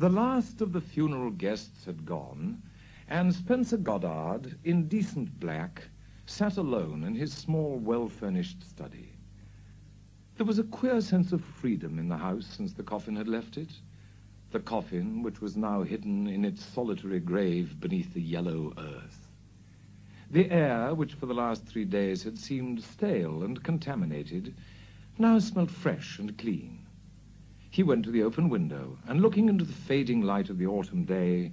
The last of the funeral guests had gone, and Spencer Goddard, in decent black, sat alone in his small, well-furnished study. There was a queer sense of freedom in the house since the coffin had left it. The coffin, which was now hidden in its solitary grave beneath the yellow earth. The air, which for the last 3 days had seemed stale and contaminated, now smelled fresh and clean. He went to the open window, and looking into the fading light of the autumn day,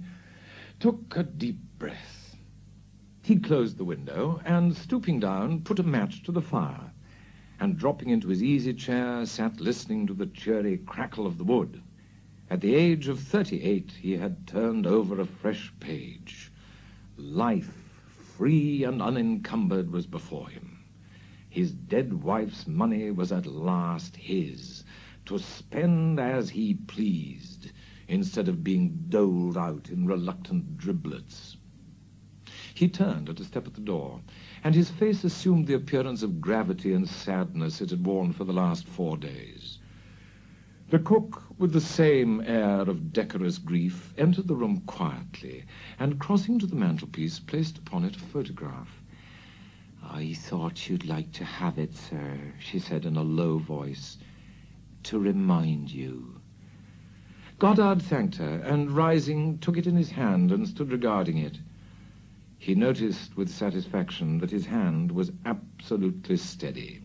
took a deep breath. He closed the window, and stooping down, put a match to the fire, and dropping into his easy chair, sat listening to the cheery crackle of the wood. At the age of 38, he had turned over a fresh page. Life, free and unencumbered, was before him. His dead wife's money was at last his, to spend as he pleased, instead of being doled out in reluctant driblets. He turned at a step at the door, and his face assumed the appearance of gravity and sadness it had worn for the last 4 days. The cook, with the same air of decorous grief, entered the room quietly, and crossing to the mantelpiece, placed upon it a photograph. "I thought you'd like to have it, sir," she said in a low voice, "to remind you." Goddard thanked her, and rising, took it in his hand and stood regarding it. He noticed with satisfaction that his hand was absolutely steady.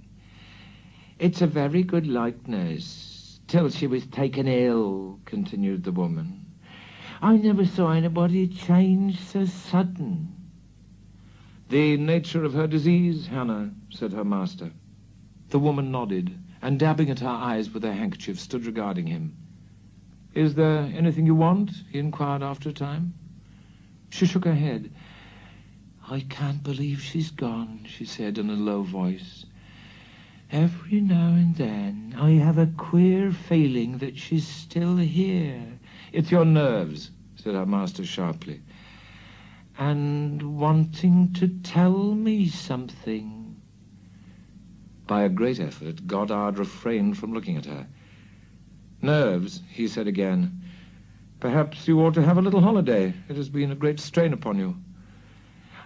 "It's a very good likeness, till she was taken ill," continued the woman. "I never saw anybody change so sudden." "The nature of her disease, Hannah," said her master. The woman nodded, and dabbing at her eyes with her handkerchief, stood regarding him. "Is there anything you want?" he inquired after a time. She shook her head. "I can't believe she's gone," she said in a low voice. "Every now and then I have a queer feeling that she's still here." "It's your nerves," said her master sharply. "And wanting to tell me something." By a great effort, Goddard refrained from looking at her. "Nerves," he said again. "Perhaps you ought to have a little holiday. It has been a great strain upon you."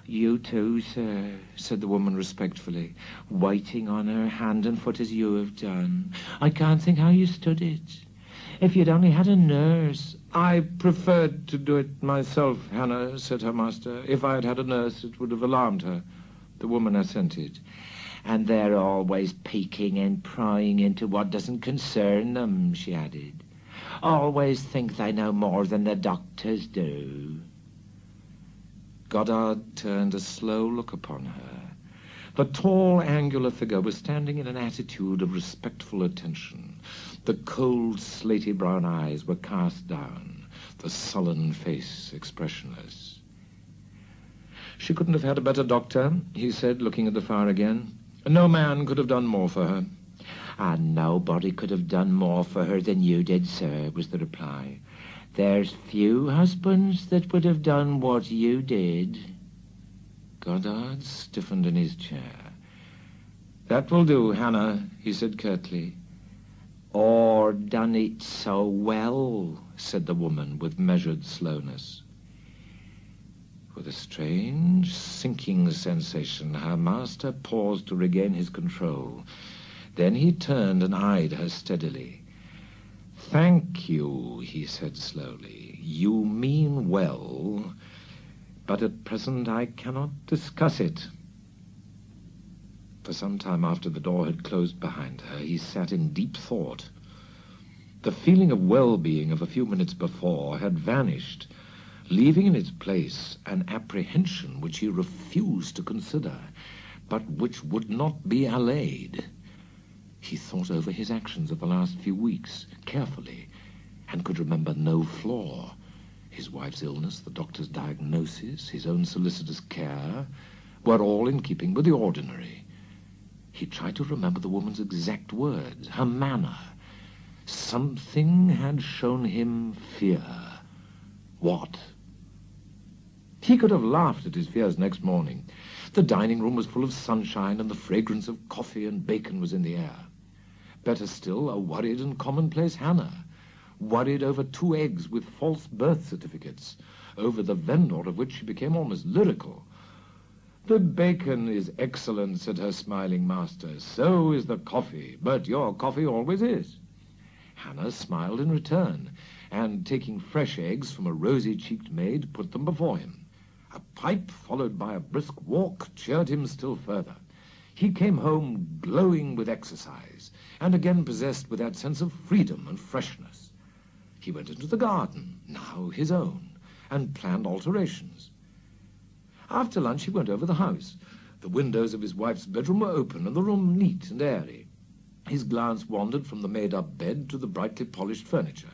"You too, sir," said the woman respectfully, "waiting on her hand and foot as you have done. I can't think how you stood it. If you'd only had a nurse—" "I preferred to do it myself, Hannah," said her master. "If I had had a nurse, it would have alarmed her." The woman assented. "And they're always peeking and prying into what doesn't concern them," she added. "Always think they know more than the doctors do." Goddard turned a slow look upon her. The tall, angular figure was standing in an attitude of respectful attention. The cold, slaty brown eyes were cast down, the sullen face expressionless. "She couldn't have had a better doctor," he said, looking at the fire again. "No man could have done more for her." "And nobody could have done more for her than you did, sir," was the reply. "There's few husbands that would have done what you did." Goddard stiffened in his chair. "That will do, Hannah," he said curtly. "Or done it so well," said the woman with measured slowness. With a strange, sinking sensation, her master paused to regain his control. Then he turned and eyed her steadily. "Thank you," he said slowly. "You mean well, but at present I cannot discuss it." For some time after the door had closed behind her, he sat in deep thought. The feeling of well-being of a few minutes before had vanished, leaving in its place an apprehension which he refused to consider, but which would not be allayed. He thought over his actions of the last few weeks carefully, and could remember no flaw. His wife's illness, the doctor's diagnosis, his own solicitous care, were all in keeping with the ordinary. He tried to remember the woman's exact words, her manner. Something had shown him fear. What? He could have laughed at his fears next morning. The dining room was full of sunshine, and the fragrance of coffee and bacon was in the air. Better still, a worried and commonplace Hannah, worried over 2 eggs with false birth certificates, over the vendor of which she became almost lyrical. "The bacon is excellent," said her smiling master. "So is the coffee, but your coffee always is." Hannah smiled in return, and taking fresh eggs from a rosy-cheeked maid, put them before him. A pipe, followed by a brisk walk, cheered him still further. He came home glowing with exercise, and again possessed with that sense of freedom and freshness. He went into the garden, now his own, and planned alterations. After lunch he went over the house. The windows of his wife's bedroom were open, and the room neat and airy. His glance wandered from the made-up bed to the brightly polished furniture.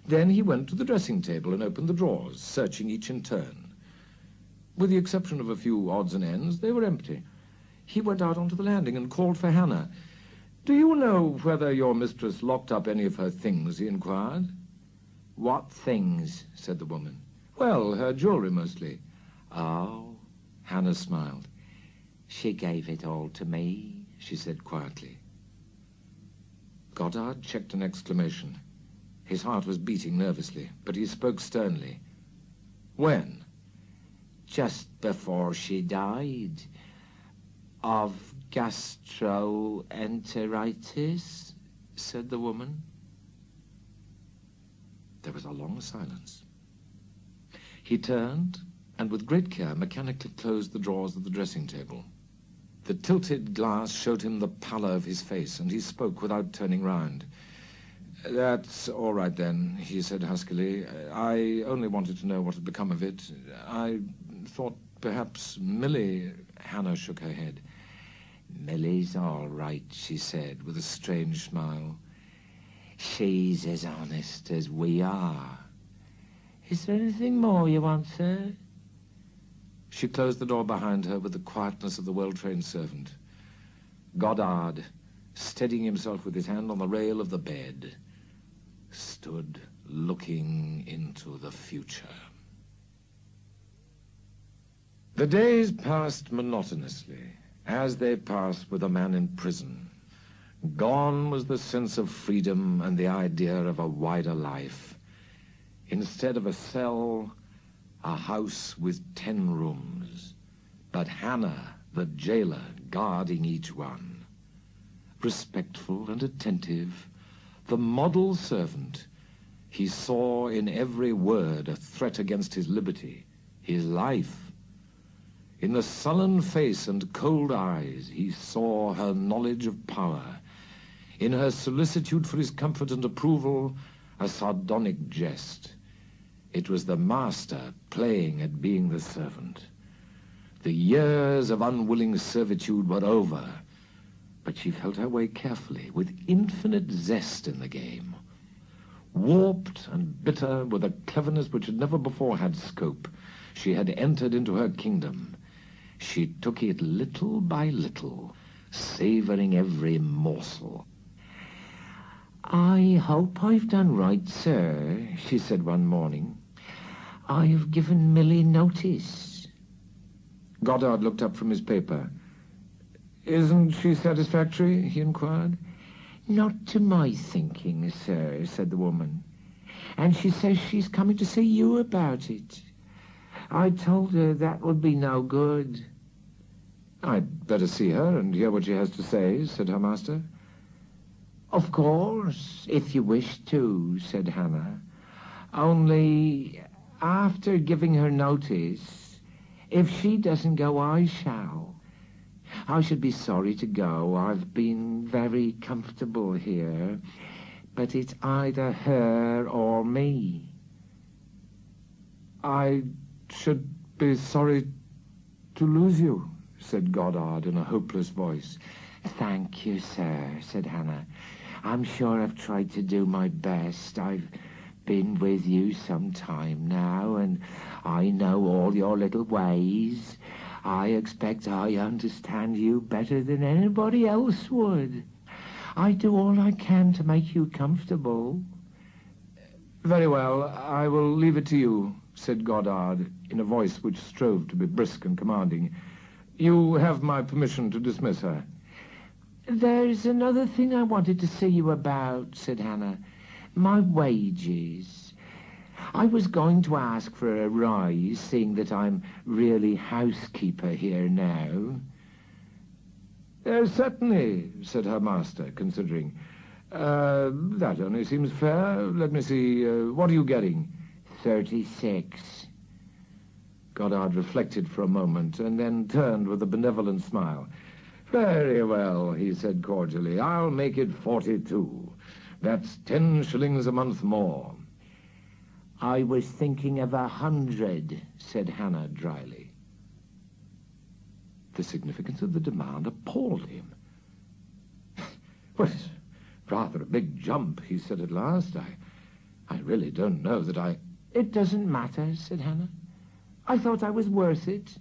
Then he went to the dressing-table and opened the drawers, searching each in turn. With the exception of a few odds and ends, they were empty. He went out onto the landing and called for Hannah. "Do you know whether your mistress locked up any of her things?" he inquired. "What things?" said the woman. "Well, her jewelry mostly." "Oh," Hannah smiled. "She gave it all to me," she said quietly. Goddard checked an exclamation. His heart was beating nervously, but he spoke sternly. "When?" "Just before she died. Of gastroenteritis," said the woman. There was a long silence. He turned, and with great care mechanically closed the drawers of the dressing-table. The tilted glass showed him the pallor of his face, and he spoke without turning round. "That's all right, then," he said huskily. "I only wanted to know what had become of it. I thought perhaps Millie—" Hannah shook her head. "Millie's all right," she said, with a strange smile. "She's as honest as we are. Is there anything more you want, sir?" She closed the door behind her with the quietness of the well-trained servant. Goddard, steadying himself with his hand on the rail of the bed, stood looking into the future. The days passed monotonously, as they pass with a man in prison. Gone was the sense of freedom and the idea of a wider life. Instead of a cell, a house with 10 rooms, but Hannah, the jailer, guarding each one. Respectful and attentive, the model servant, he saw in every word a threat against his liberty, his life. In the sullen face and cold eyes, he saw her knowledge of power. In her solicitude for his comfort and approval, a sardonic jest. It was the master playing at being the servant. The years of unwilling servitude were over, but she felt her way carefully, with infinite zest in the game. Warped and bitter with a cleverness which had never before had scope, she had entered into her kingdom. She took it little by little, savoring every morsel. "I hope I've done right, sir," she said one morning. "I have given Millie notice." Goddard looked up from his paper. "Isn't she satisfactory?" he inquired. "Not to my thinking, sir," said the woman. "And she says she's coming to see you about it. I told her that would be no good." "I'd better see her and hear what she has to say," said her master. "Of course, if you wish to," said Hannah. "Only, after giving her notice, if she doesn't go, I shall. I should be sorry to go. I've been very comfortable here, but it's either her or me." "I should be sorry to lose you," said Goddard in a hopeless voice. "Thank you, sir," said Hannah. "I'm sure I've tried to do my best. I've been with you some time now, and I know all your little ways. I expect I understand you better than anybody else would. I do all I can to make you comfortable." "Very well, I will leave it to you," said Goddard, in a voice which strove to be brisk and commanding. "You have my permission to dismiss her." "There's another thing I wanted to see you about," said Hannah. My wages. I was going to ask for a rise, seeing that I'm really housekeeper here now. Certainly, said her master, considering. That only seems fair. Let me see, what are you getting? 36. Goddard reflected for a moment, and then turned with a benevolent smile. Very well, he said cordially. I'll make it 42. That's 10 shillings a month more. I was thinking of 100, said Hannah dryly. The significance of the demand appalled him. Well, it's rather a big jump, he said at last. I really don't know that I... It doesn't matter, said Hannah. I thought I was worth it.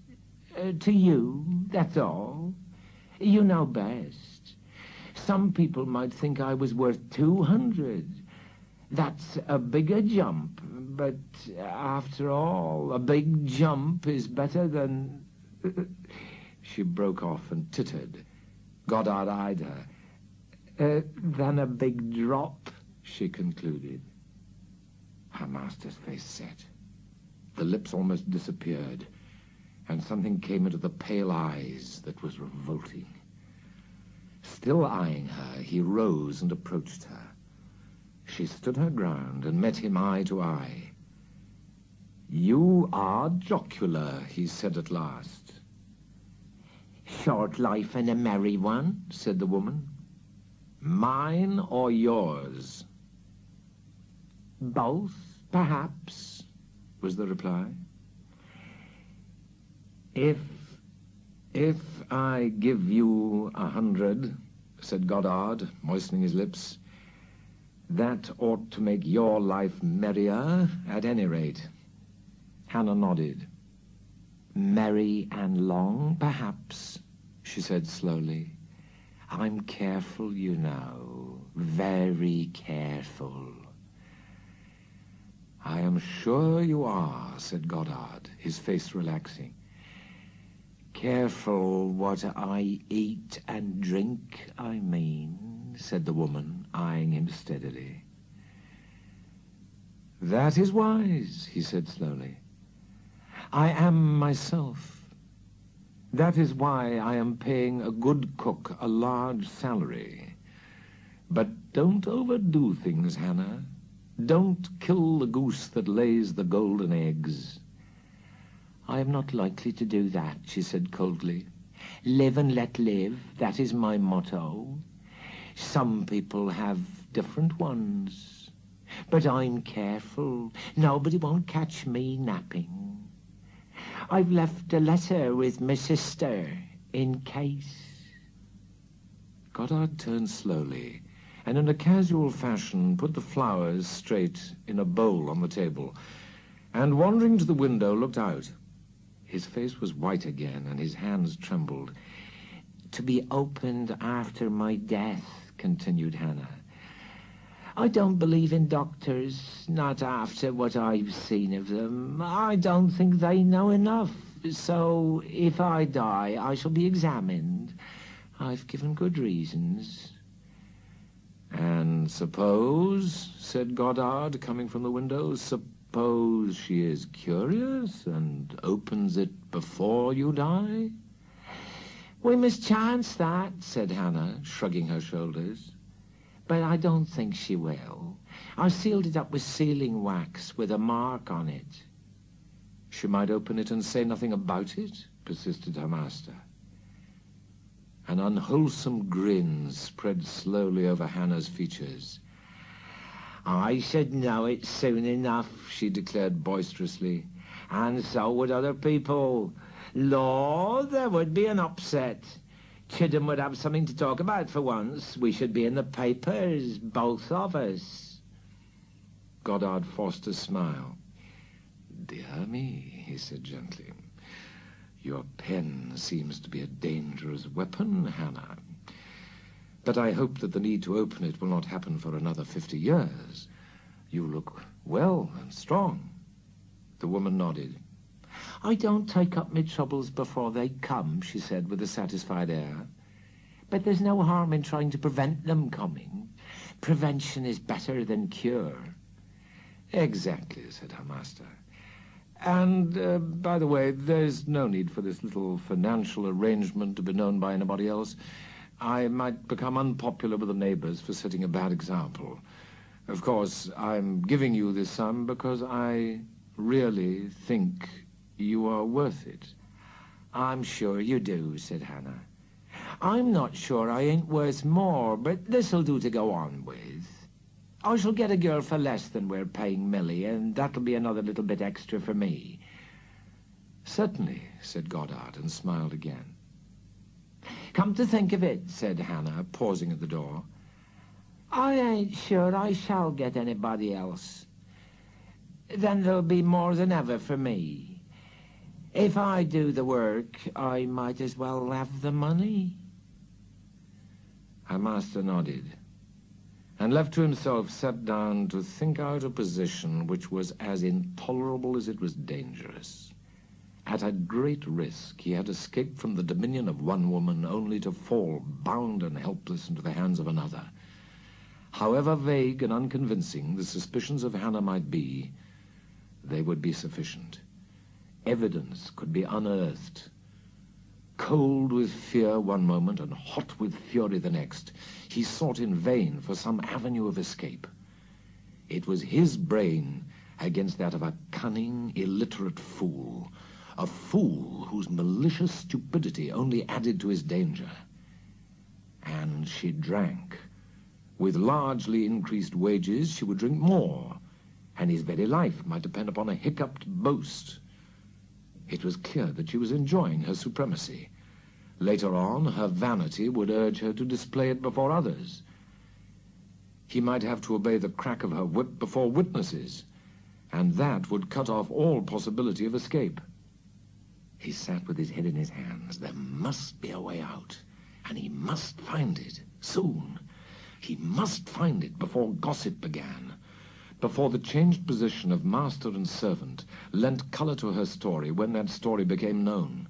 To you, that's all. You know best. Some people might think I was worth 200. That's a bigger jump, but after all, a big jump is better than... She broke off and tittered. Goddard eyed her. Than a big drop, she concluded. Her master's face set. The lips almost disappeared, and something came into the pale eyes that was revolting. Still eyeing her, he rose and approached her. She stood her ground and met him eye to eye. You are jocular, he said at last. Short life and a merry one, said the woman. Mine or yours? Both, perhaps, was the reply. If I give you 100, said Goddard, moistening his lips, that ought to make your life merrier, at any rate. Hannah nodded. Merry and long, perhaps, she said slowly. I'm careful, you know, very careful. I am sure you are, said Goddard, his face relaxing. Careful what I eat and drink, I mean, said the woman, eyeing him steadily. That is wise, he said slowly. I am myself. That is why I am paying a good cook a large salary. But don't overdo things, Hannah. Don't kill the goose that lays the golden eggs. I am not likely to do that, she said coldly. Live and let live, that is my motto. Some people have different ones. But I'm careful. Nobody won't catch me napping. I've left a letter with my sister, in case. Goddard turned slowly, and in a casual fashion put the flowers straight in a bowl on the table, and wandering to the window, looked out. His face was white again, and his hands trembled. To be opened after my death, continued Hannah. I don't believe in doctors, not after what I've seen of them. I don't think they know enough. So if I die, I shall be examined. I've given good reasons. And suppose, said Goddard, coming from the window, suppose she is curious and opens it before you die? We must chance that, said Hannah, shrugging her shoulders. But I don't think she will. I sealed it up with sealing wax with a mark on it. She might open it and say nothing about it, persisted her master. An unwholesome grin spread slowly over Hannah's features. I should know it soon enough, she declared boisterously. And so would other people. Lord, there would be an upset. Chidham would have something to talk about for once. We should be in the papers, both of us. Goddard forced a smile. Dear me, he said gently. Your pen seems to be a dangerous weapon, Hannah. But I hope that the need to open it will not happen for another 50 years. You look well and strong. The woman nodded. I don't take up my troubles before they come, she said with a satisfied air. But there's no harm in trying to prevent them coming. Prevention is better than cure. Exactly, said her master. And, by the way, there's no need for this little financial arrangement to be known by anybody else. I might become unpopular with the neighbors for setting a bad example. Of course, I'm giving you this sum because I really think you are worth it. I'm sure you do, said Hannah. I'm not sure I ain't worth more, but this'll do to go on with. I shall get a girl for less than we're paying Millie, and that'll be another little bit extra for me. Certainly, said Goddard, and smiled again. Come to think of it, said Hannah, pausing at the door, I ain't sure I shall get anybody else. Then there'll be more than ever for me. If I do the work, I might as well have the money. Her master nodded, and left to himself sat down to think out a position which was as intolerable as it was dangerous. At a great risk, he had escaped from the dominion of one woman only to fall bound and helpless into the hands of another. However vague and unconvincing the suspicions of Hannah might be, they would be sufficient. Evidence could be unearthed. Cold with fear one moment and hot with fury the next, he sought in vain for some avenue of escape. It was his brain against that of a cunning, illiterate fool, a fool whose malicious stupidity only added to his danger. And she drank. With largely increased wages, she would drink more, and his very life might depend upon a hiccuped boast. It was clear that she was enjoying her supremacy. Later on, her vanity would urge her to display it before others. He might have to obey the crack of her whip before witnesses, and that would cut off all possibility of escape. He sat with his head in his hands. There must be a way out, and he must find it, soon. He must find it before gossip began, before the changed position of master and servant lent color to her story when that story became known.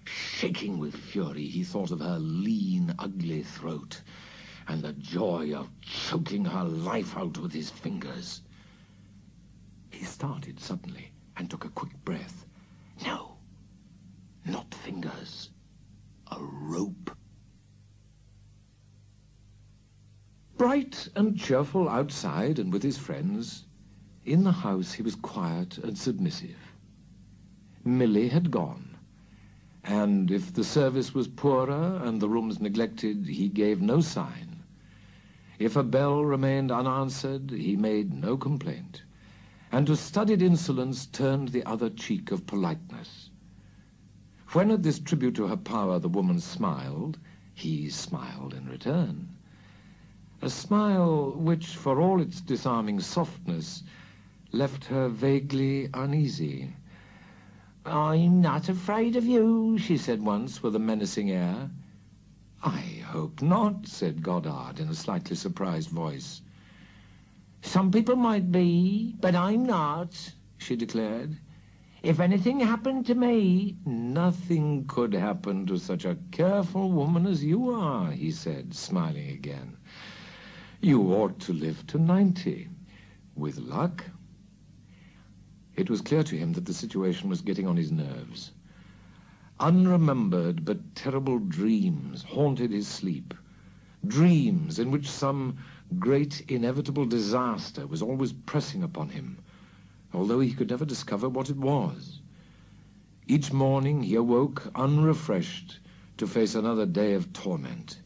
Shaking with fury, he thought of her lean, ugly throat, and the joy of choking her life out with his fingers. He started suddenly and took a quick breath. No, not fingers, a rope. Bright and cheerful outside and with his friends, in the house he was quiet and submissive. Millie had gone, and if the service was poorer and the rooms neglected, he gave no sign. If a bell remained unanswered, he made no complaint, and to studied insolence turned the other cheek of politeness. When at this tribute to her power the woman smiled, he smiled in return. A smile which, for all its disarming softness, left her vaguely uneasy. "I'm not afraid of you," she said once with a menacing air. "I hope not," said Goddard in a slightly surprised voice. "Some people might be, but I'm not," she declared. "If anything happened to me..." "Nothing could happen to such a careful woman as you are," he said, smiling again. "You ought to live to 90. With luck." It was clear to him that the situation was getting on his nerves. Unremembered but terrible dreams haunted his sleep. Dreams in which some great inevitable disaster was always pressing upon him, although he could never discover what it was. Each morning he awoke unrefreshed to face another day of torment.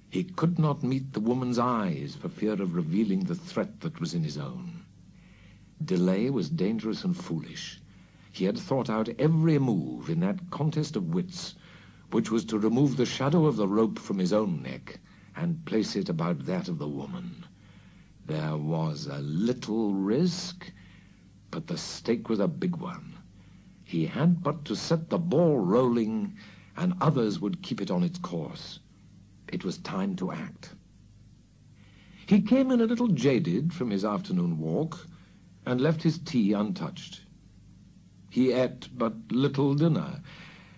He could not meet the woman's eyes for fear of revealing the threat that was in his own. Delay was dangerous and foolish. He had thought out every move in that contest of wits, which was to remove the shadow of the rope from his own neck and place it about that of the woman. There was a little risk, but the stake was a big one. He had but to set the ball rolling, and others would keep it on its course. It was time to act. He came in a little jaded from his afternoon walk and left his tea untouched. He ate but little dinner,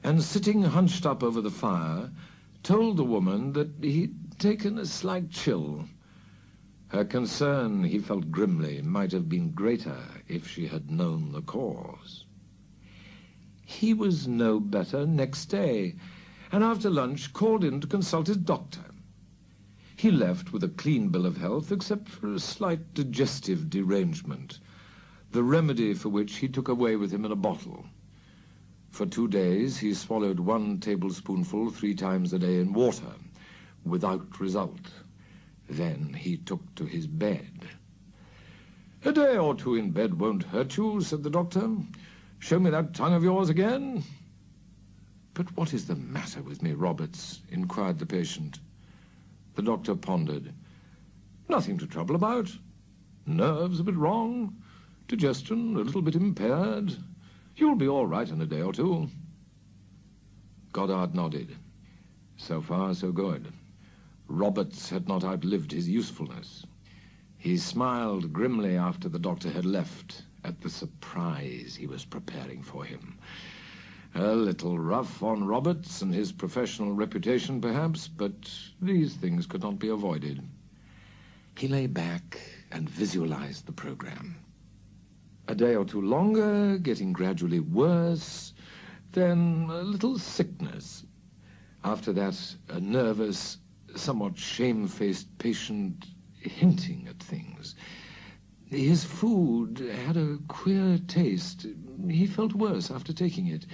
and sitting hunched up over the fire, told the woman that he'd taken a slight chill. Her concern, he felt grimly, might have been greater if she had known the cause. He was no better next day, and after lunch called in to consult his doctor. He left with a clean bill of health, except for a slight digestive derangement, the remedy for which he took away with him in a bottle. For 2 days he swallowed 1 tablespoonful 3 times a day in water, without result. Then he took to his bed. "A day or 2 in bed won't hurt you," said the doctor. "Show me that tongue of yours again." "But what is the matter with me, Roberts?" inquired the patient. The doctor pondered. "Nothing to trouble about. Nerves a bit wrong, digestion a little bit impaired. You'll be all right in a day or 2. Goddard nodded. So far, so good. Roberts had not outlived his usefulness. He smiled grimly after the doctor had left at the surprise he was preparing for him. A little rough on Roberts and his professional reputation, perhaps, but these things could not be avoided. He lay back and visualized the program. A day or 2 longer, getting gradually worse, then a little sickness. After that, a nervous, somewhat shamefaced patient hinting at things. His food had a queer taste. He felt worse after taking it.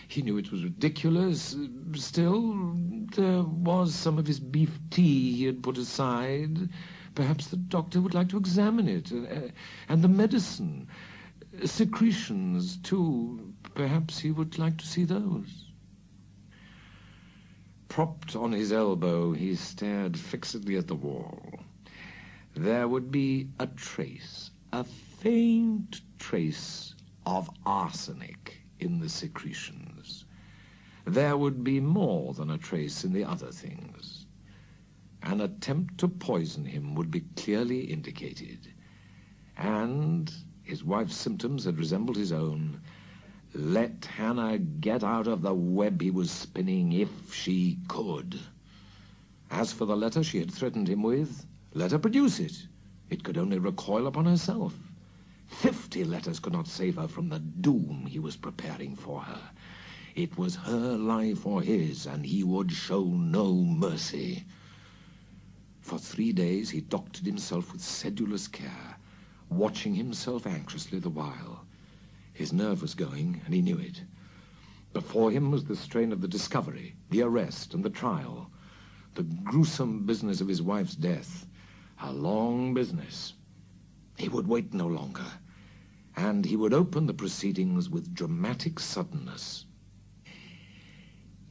He knew it was ridiculous. Still, there was some of his beef tea he had put aside. Perhaps the doctor would like to examine it. And the medicine. Secretions, too. Perhaps he would like to see those. Propped on his elbow, he stared fixedly at the wall. There would be a trace, a faint trace of arsenic in the secretions. There would be more than a trace in the other things. An attempt to poison him would be clearly indicated. And his wife's symptoms had resembled his own. Let Hannah get out of the web he was spinning if she could. As for the letter she had threatened him with, let her produce it. It could only recoil upon herself. 50 letters could not save her from the doom he was preparing for her. It was her life or his, and he would show no mercy. For 3 days he doctored himself with sedulous care, watching himself anxiously the while. His nerve was going, and he knew it. Before him was the strain of the discovery, the arrest, and the trial. The gruesome business of his wife's death. A long business. He would wait no longer, and he would open the proceedings with dramatic suddenness.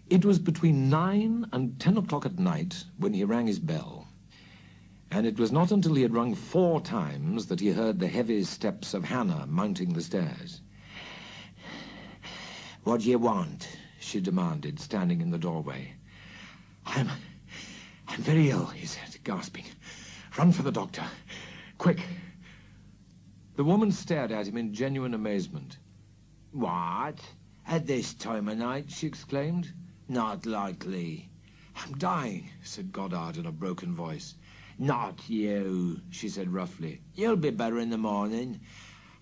It was between 9 and 10 o'clock at night when he rang his bell, and it was not until he had rung 4 times that he heard the heavy steps of Hannah mounting the stairs. "What do you want?" she demanded, standing in the doorway. I'm very ill," he said, gasping. "Run for the doctor. Quick." The woman stared at him in genuine amazement. "What? At this time of night?" she exclaimed. "Not likely." "I'm dying," said Goddard in a broken voice. "Not you," she said roughly. "You'll be better in the morning."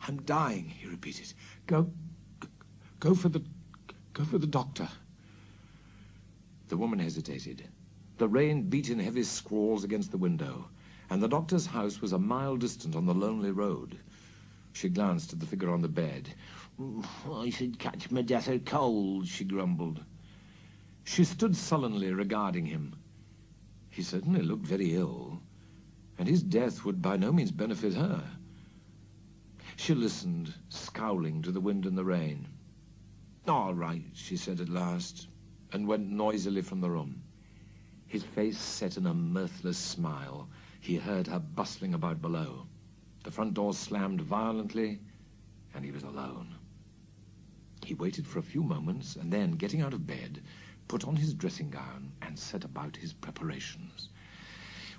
"I'm dying," he repeated. Go for the doctor." The woman hesitated. The rain beat in heavy squalls against the window, and the doctor's house was a mile distant on the lonely road. She glanced at the figure on the bed. "I should catch my death of cold," she grumbled. She stood sullenly regarding him. He certainly looked very ill, and his death would by no means benefit her. She listened, scowling, to the wind and the rain. "All right," she said at last, and went noisily from the room. His face set in a mirthless smile. He heard her bustling about below. The front door slammed violently, and he was alone. He waited for a few moments, and then, getting out of bed, put on his dressing gown and set about his preparations.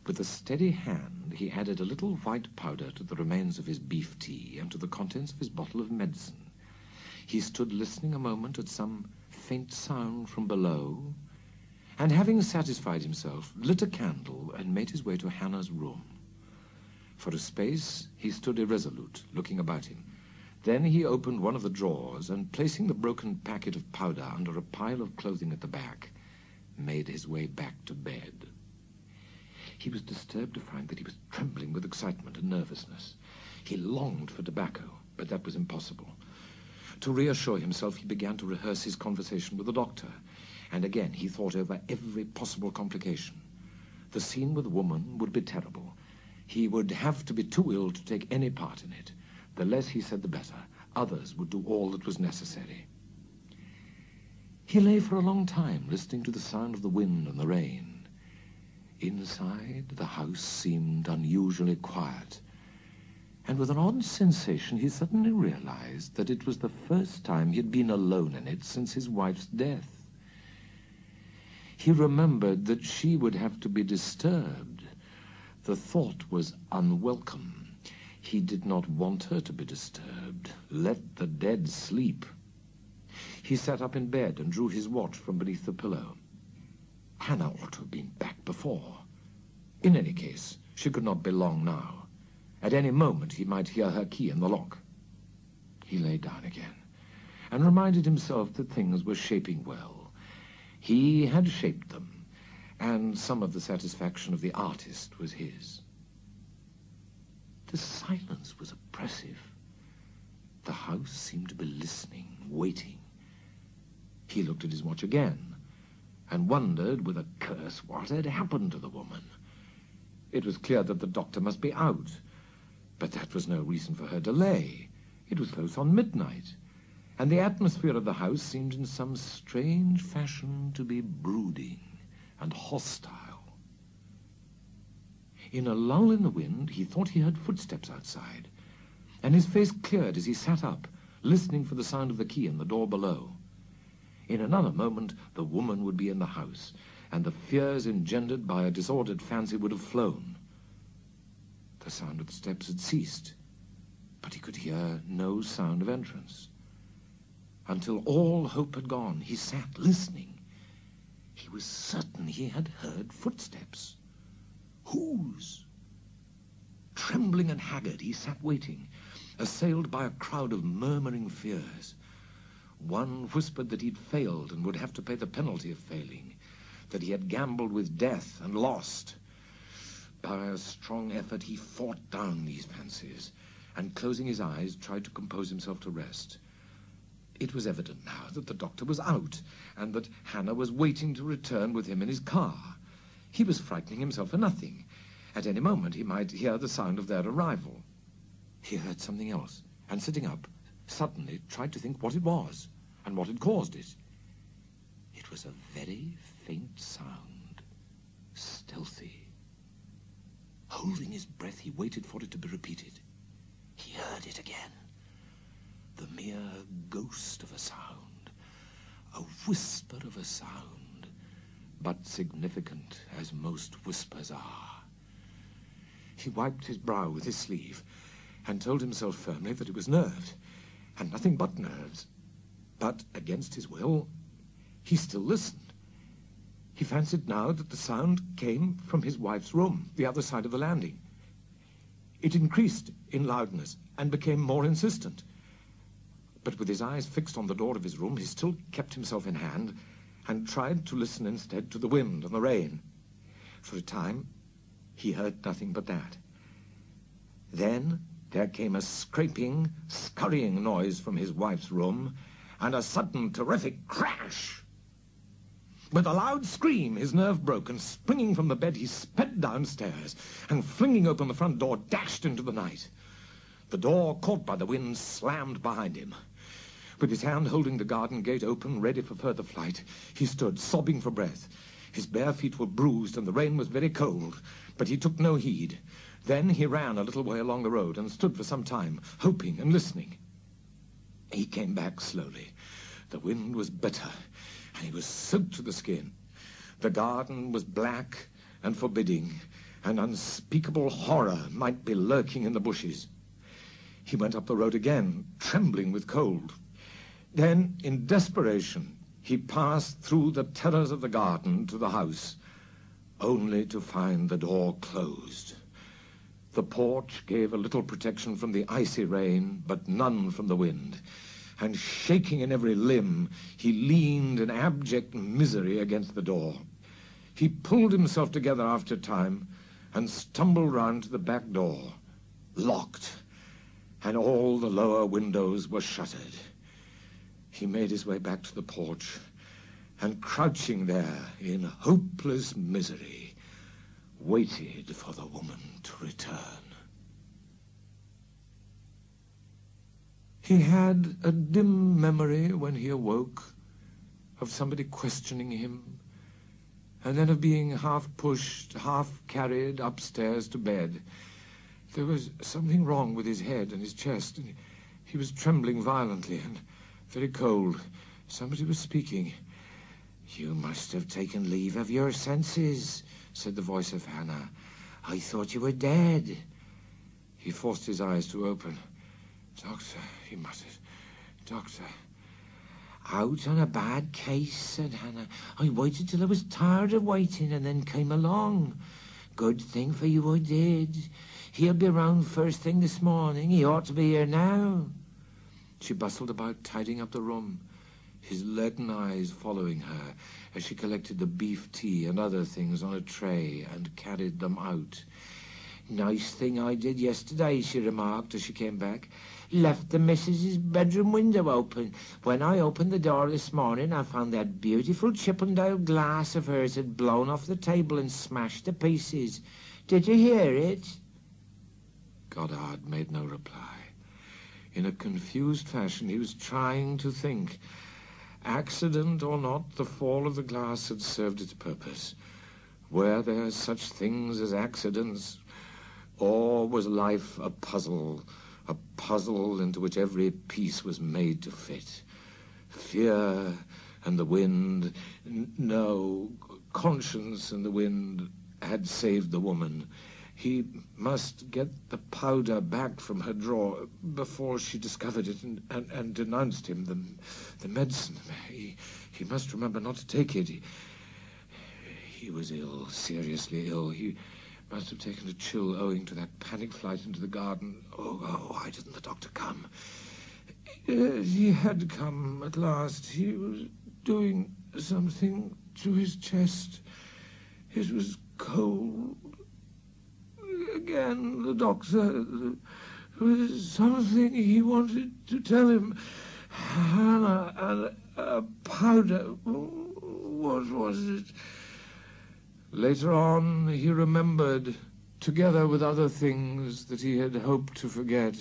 With a steady hand, he added a little white powder to the remains of his beef tea and to the contents of his bottle of medicine. He stood listening a moment at some faint sound from below, and having satisfied himself, lit a candle and made his way to Hannah's room. For a space, he stood irresolute, looking about him. Then he opened one of the drawers and, placing the broken packet of powder under a pile of clothing at the back, made his way back to bed. He was disturbed to find that he was trembling with excitement and nervousness. He longed for tobacco, but that was impossible. To reassure himself, he began to rehearse his conversation with the doctor, and again he thought over every possible complication. The scene with the woman would be terrible. He would have to be too ill to take any part in it. The less he said, the better. Others would do all that was necessary. He lay for a long time, listening to the sound of the wind and the rain. Inside, the house seemed unusually quiet, and with an odd sensation, he suddenly realized that it was the first time he had been alone in it since his wife's death. He remembered that she would have to be disturbed. The thought was unwelcome. He did not want her to be disturbed. Let the dead sleep. He sat up in bed and drew his watch from beneath the pillow. Hannah ought to have been back before. In any case, she could not be long now. At any moment, he might hear her key in the lock. He lay down again and reminded himself that things were shaping well. He had shaped them, and some of the satisfaction of the artist was his. The silence was oppressive. The house seemed to be listening, waiting. He looked at his watch again and wondered with a curse what had happened to the woman. It was clear that the doctor must be out, but that was no reason for her delay. It was close on midnight, and the atmosphere of the house seemed in some strange fashion to be brooding and hostile. In a lull in the wind, he thought he heard footsteps outside, and his face cleared as he sat up, listening for the sound of the key in the door below. In another moment, the woman would be in the house, and the fears engendered by a disordered fancy would have flown. The sound of the steps had ceased, but he could hear no sound of entrance. Until all hope had gone, he sat listening. He was certain he had heard footsteps. Whose? Trembling and haggard, he sat waiting, assailed by a crowd of murmuring fears. One whispered that he'd failed and would have to pay the penalty of failing, that he had gambled with death and lost. By a strong effort, he fought down these fancies, and closing his eyes, tried to compose himself to rest. It was evident now that the doctor was out, and that Hannah was waiting to return with him in his car. He was frightening himself for nothing. At any moment, he might hear the sound of their arrival. He heard something else, and sitting up, suddenly tried to think what it was, and what had caused it. It was a very faint sound, stealthy. Holding his breath, he waited for it to be repeated. He heard it again. The mere ghost of a sound, a whisper of a sound, but significant as most whispers are. He wiped his brow with his sleeve and told himself firmly that it was nerves, and nothing but nerves. But, against his will, he still listened. He fancied now that the sound came from his wife's room, the other side of the landing. It increased in loudness and became more insistent. But with his eyes fixed on the door of his room, he still kept himself in hand and tried to listen instead to the wind and the rain. For a time, he heard nothing but that. Then there came a scraping, scurrying noise from his wife's room, and a sudden, terrific crash. With a loud scream, his nerve broke, and springing from the bed, he sped downstairs, and flinging open the front door, dashed into the night. The door, caught by the wind, slammed behind him. With his hand holding the garden gate open, ready for further flight, he stood, sobbing for breath. His bare feet were bruised, and the rain was very cold, but he took no heed. Then he ran a little way along the road and stood for some time, hoping and listening. He came back slowly. The wind was bitter, and he was soaked to the skin. The garden was black and forbidding, and unspeakable horror might be lurking in the bushes. He went up the road again, trembling with cold. Then, in desperation, he passed through the terrors of the garden to the house, only to find the door closed. The porch gave a little protection from the icy rain, but none from the wind. And shaking in every limb, he leaned in abject misery against the door. He pulled himself together after a time and stumbled round to the back door. Locked, and all the lower windows were shuttered. He made his way back to the porch, and crouching there in hopeless misery, waited for the woman to return. He had a dim memory when he awoke of somebody questioning him, and then of being half pushed, half carried upstairs to bed. There was something wrong with his head and his chest, and he was trembling violently and very cold. Somebody was speaking. "You must have taken leave of your senses," said the voice of Hannah. "I thought you were dead." He forced his eyes to open. "Doctor," he muttered. "Doctor." "Out on a bad case," said Hannah. "I waited till I was tired of waiting and then came along. Good thing for you I did. He'll be round first thing this morning. He ought to be here now." She bustled about, tidying up the room, his leaden eyes following her as she collected the beef tea and other things on a tray and carried them out. "Nice thing I did yesterday," she remarked as she came back. "Left the missus's bedroom window open. When I opened the door this morning, I found that beautiful Chippendale glass of hers had blown off the table and smashed to pieces. Did you hear it?" Goddard made no reply. In a confused fashion, he was trying to think. Accident or not, the fall of the glass had served its purpose. Were there such things as accidents, or was life a puzzle into which every piece was made to fit? Fear and the wind, no, conscience and the wind had saved the woman. He must get the powder back from her drawer before she discovered it and denounced him. The medicine, he must remember not to take it. He was ill, seriously ill. He must have taken a chill owing to that panic flight into the garden. Oh, why didn't the doctor come? He had come at last. He was doing something to his chest. It was cold. Again, the doctor. There was something he wanted to tell him. Hannah and a powder. What was it? Later on, he remembered, together with other things that he had hoped to forget.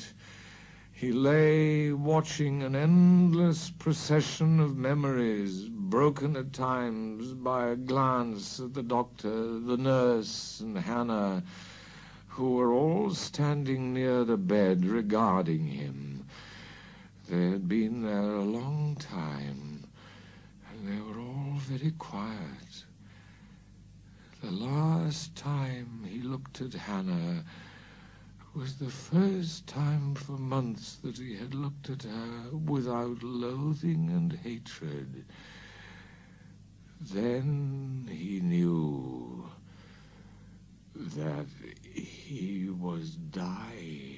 He lay watching an endless procession of memories, broken at times by a glance at the doctor, the nurse, and Hannah, who were all standing near the bed regarding him. They had been there a long time, and they were all very quiet. The last time he looked at Hannah was the first time for months that he had looked at her without loathing and hatred. Then he knew that he was dying.